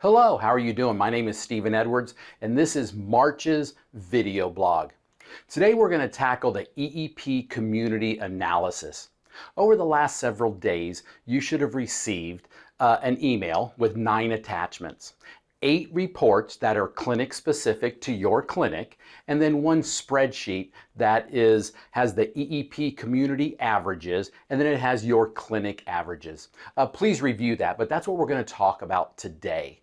Hello, how are you doing? My name is Stephen Edwards, and this is March's video blog. Today we're going to tackle the EEP Community Analysis. Over the last several days, you should have received an email with 9 attachments. 8 reports that are clinic specific to your clinic, and then 1 spreadsheet that has the EEP community averages, and then it has your clinic averages. Please review that, but that's what we're going to talk about today.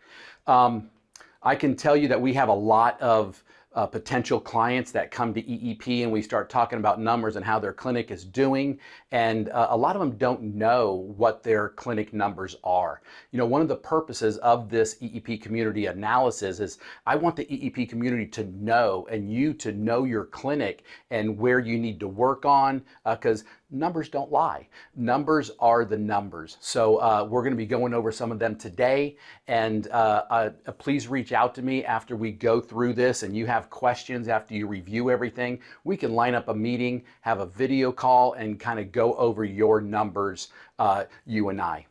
I can tell you that we have a lot of potential clients that come to EEP and we start talking about numbers and how their clinic is doing, and a lot of them don't know what their clinic numbers are. You know, one of the purposes of this EEP community analysis is I want the EEP community to know, and you to know your clinic and where you need to work on, because numbers don't lie. Numbers are the numbers. So we're going to be going over some of them today, and please reach out to me after we go through this and you have questions after you review everything. We can line up a meeting, have a video call, and kind of go over your numbers, you and I.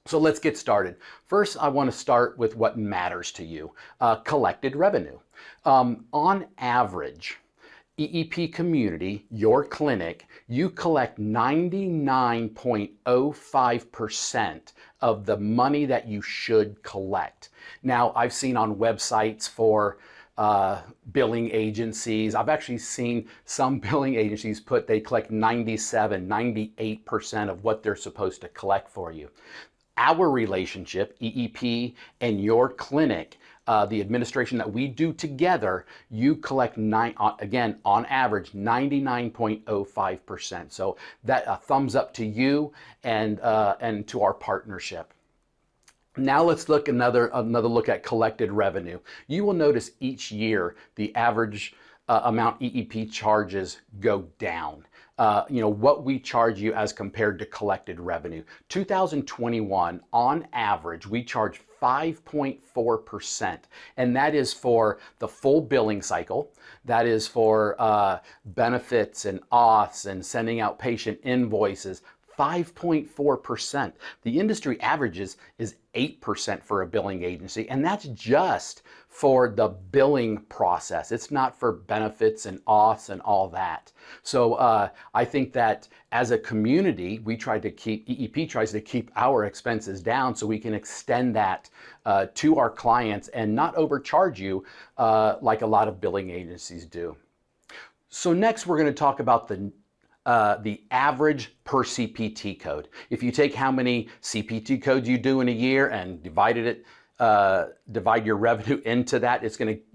So let's get started. First, I want to start with what matters to you, collected revenue. On average, EEP community, your clinic, you collect 99.05% of the money that you should collect. Now, I've seen on websites for billing agencies, I've actually seen some billing agencies put they collect 97, 98% of what they're supposed to collect for you. Our relationship, EEP and your clinic, the administration that we do together, you collect, again, on average, 99.05%. So that a thumbs up to you and to our partnership. Now let's look another look at collected revenue. You will notice each year the average amount EEP charges go down. You know, what we charge you as compared to collected revenue. 2021, on average, we charge 5.4%, and that is for the full billing cycle. That is for benefits and auths and sending out patient invoices. 5.4%. The industry averages is 8% for a billing agency, and that's just for the billing process. It's not for benefits and auths and all that. So I think that as a community, EEP tries to keep our expenses down so we can extend that to our clients and not overcharge you like a lot of billing agencies do. So next we're going to talk about the average per CPT code. If you take how many CPT codes you do in a year and divide your revenue into that,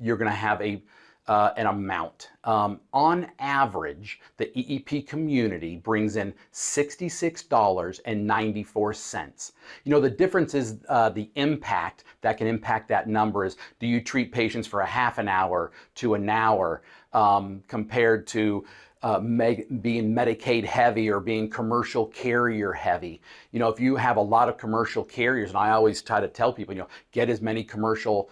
you're gonna have an amount. On average, the EEP community brings in $66.94. You know, the difference is the impact that can impact that number is, do you treat patients for a half an hour to an hour compared to being Medicaid heavy or being commercial carrier heavy. You know, if you have a lot of commercial carriers, and I always try to tell people, you know, get as many commercial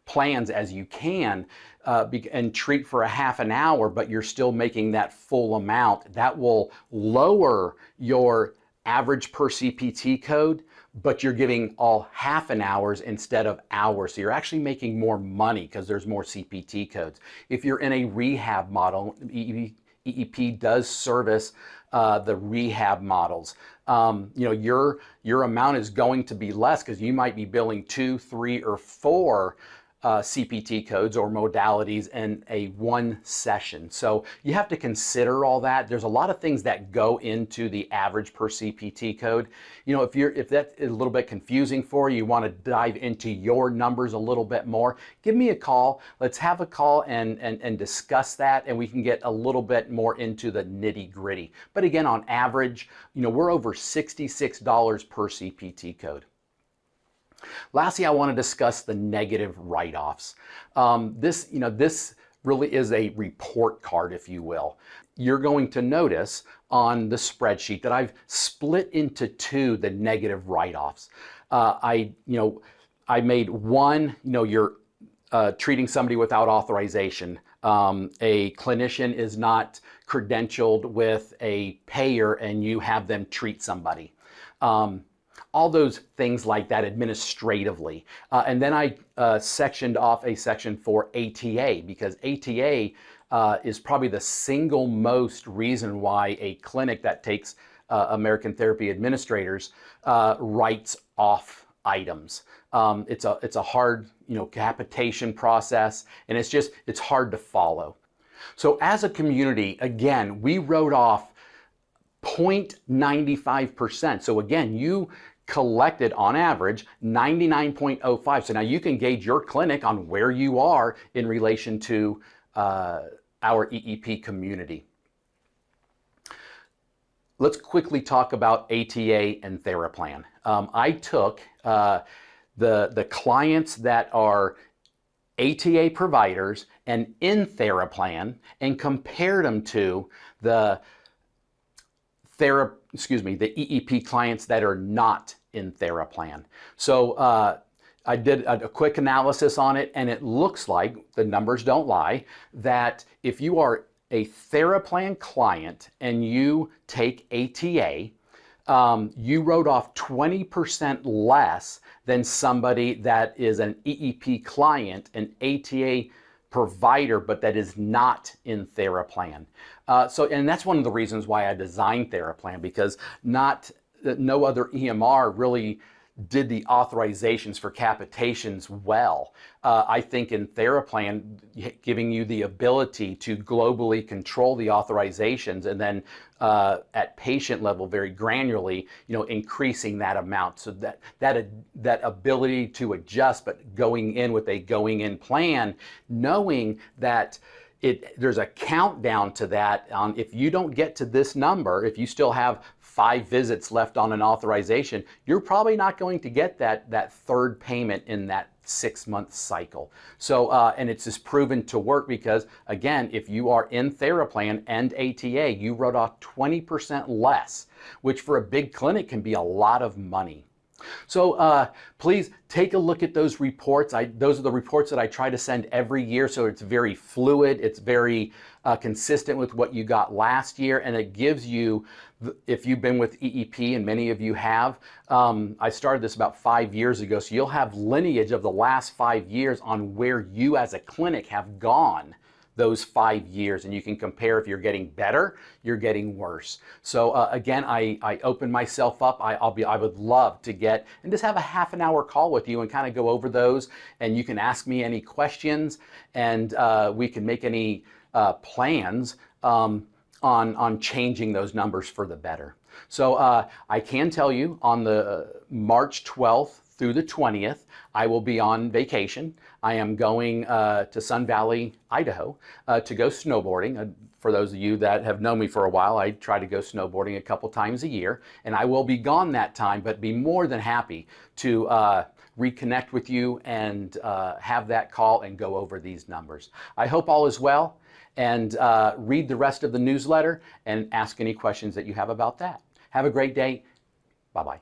plans as you can and treat for a half an hour, but you're still making that full amount. That will lower your average per CPT code, but you're giving all half an hours instead of hours. So you're actually making more money because there's more CPT codes. If you're in a rehab model, EEP does service the rehab models. You know, your amount is going to be less because you might be billing 2, 3, or 4 CPT codes or modalities in one session. So you have to consider all that. There's a lot of things that go into the average per CPT code. You know, if that is a little bit confusing for you, you want to dive into your numbers a little bit more, give me a call. Let's have a call and discuss that, and we can get a little bit more into the nitty-gritty. But again, on average, you know, we're over $66 per CPT code. Lastly, I want to discuss the negative write-offs. This really is a report card, if you will. You're going to notice on the spreadsheet that I've split into 2 the negative write-offs. I made one, you know, you're treating somebody without authorization. A clinician is not credentialed with a payer and you have them treat somebody. all those things like that administratively. And then I sectioned off a section for ATA, because ATA is probably the single most reason why a clinic that takes American Therapy Administrators writes off items. It's a hard, capitation process, and it's hard to follow. So as a community, again, we wrote off 0.95%. So again, you collected on average 99.05. So now you can gauge your clinic on where you are in relation to our EEP community. Let's quickly talk about ATA and Theraplan. I took the clients that are ATA providers and in Theraplan and compared them to the EEP clients that are not in Theraplan. So I did a quick analysis on it, and it looks like, the numbers don't lie, that if you are a Theraplan client and you take ATA, you wrote off 20% less than somebody that is an EEP client, an ATA provider, but that is not in Theraplan. And that's one of the reasons why I designed Theraplan, because no other EMR really did the authorizations for capitations well. I think in Theraplan, giving you the ability to globally control the authorizations, and then at patient level, very granularly, increasing that amount, so that ability to adjust, but going in with a going-in plan, knowing that there's a countdown to that. If you don't get to this number, if you still have 5 visits left on an authorization, you're probably not going to get that third payment in that 6-month cycle. So, and it's just proven to work, because again, if you are in Theraplan and ATA, you wrote off 20% less, which for a big clinic can be a lot of money. So please take a look at those reports. Those are the reports that I try to send every year, so it's very fluid, it's very consistent with what you got last year, and it gives you, if you've been with EEP, and many of you have, I started this about 5 years ago, so you'll have lineage of the last 5 years on where you as a clinic have gone those 5 years, and you can compare if you're getting better, you're getting worse. So again, I open myself up. I would love to get and just have a half an hour call with you and kind of go over those, and you can ask me any questions, and we can make any plans on changing those numbers for the better. So I can tell you, on the March 12th through the 20th, I will be on vacation. I am going to Sun Valley, Idaho, to go snowboarding. For those of you that have known me for a while, I try to go snowboarding a couple times a year, and I will be gone that time, but be more than happy to reconnect with you and have that call and go over these numbers. I hope all is well, and read the rest of the newsletter and ask any questions that you have about that. Have a great day. Bye-bye.